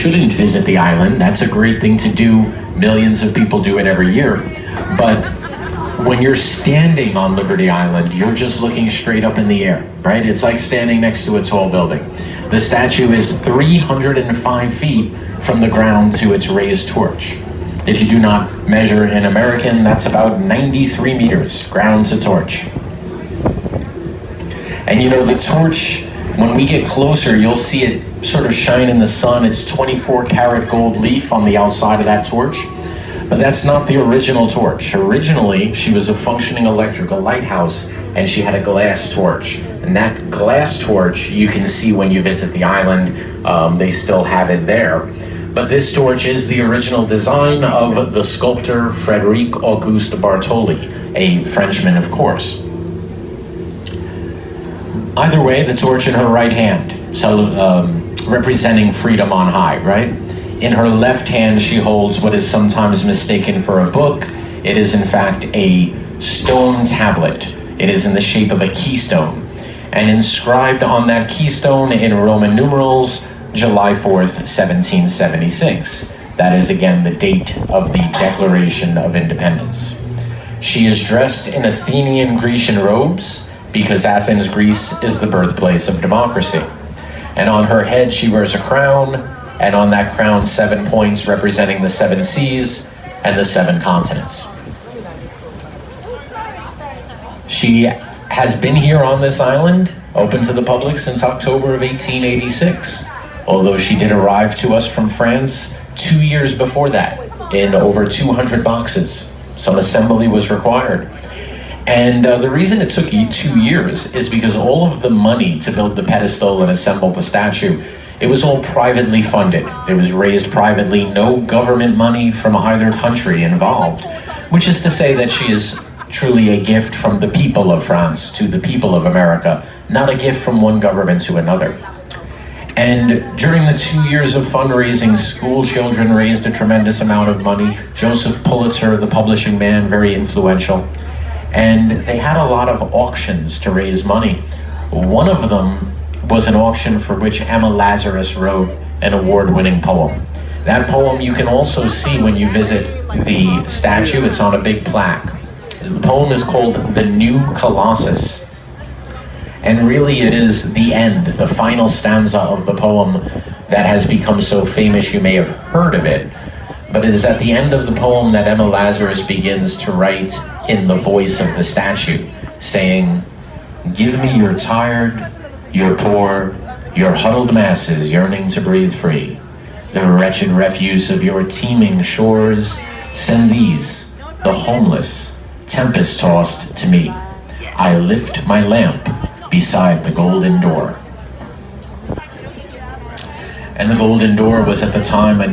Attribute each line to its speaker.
Speaker 1: shouldn't visit the island. That's a great thing to do. Millions of people do it every year. But when you're standing on Liberty Island, you're just looking straight up in the air, right? It's like standing next to a tall building. The statue is 305 feet from the ground to its raised torch. If you do not measure in American, that's about 93 meters, ground to torch. And you know, the torch, when we get closer, you'll see it sort of shine in the sun. It's 24 karat gold leaf on the outside of that torch. But that's not the original torch. Originally, she was a functioning electrical lighthouse, and she had a glass torch. And that glass torch you can see when you visit the island. They still have it there. But this torch is the original design of the sculptor Frédéric Auguste Bartholdi, a Frenchman, of course. Either way, the torch in her right hand, so representing freedom on high, right? In her left hand, she holds what is sometimes mistaken for a book. It is, in fact, a stone tablet. It is in the shape of a keystone. And inscribed on that keystone in Roman numerals, July 4th, 1776. That is, again, the date of the Declaration of Independence. She is dressed in Athenian Grecian robes, because Athens, Greece, is the birthplace of democracy. And on her head, she wears a crown, and on that crown, 7 points representing the 7 seas and the 7 continents. She has been here on this island, open to the public, since October of 1886, although she did arrive to us from France 2 years before that in over 200 boxes. Some assembly was required. And the reason it took 2 years is because all of the money to build the pedestal and assemble the statue, it was all privately funded. It was raised privately, no government money from either country involved, which is to say that she is truly a gift from the people of France to the people of America, not a gift from one government to another. And during the 2 years of fundraising, school children raised a tremendous amount of money. Joseph Pulitzer, the publishing man, very influential. And they had a lot of auctions to raise money. One of them was an auction for which Emma Lazarus wrote an award-winning poem. That poem you can also see when you visit the statue. It's on a big plaque. The poem is called The New Colossus. And really it is the end, the final stanza of the poem that has become so famous you may have heard of it. But it is at the end of the poem that Emma Lazarus begins to write in the voice of the statue, saying, "Give me your tired, your poor, your huddled masses yearning to breathe free. The wretched refuse of your teeming shores, send these, the homeless, tempest-tossed to me. I lift my lamp beside the golden door." And the golden door was at the time a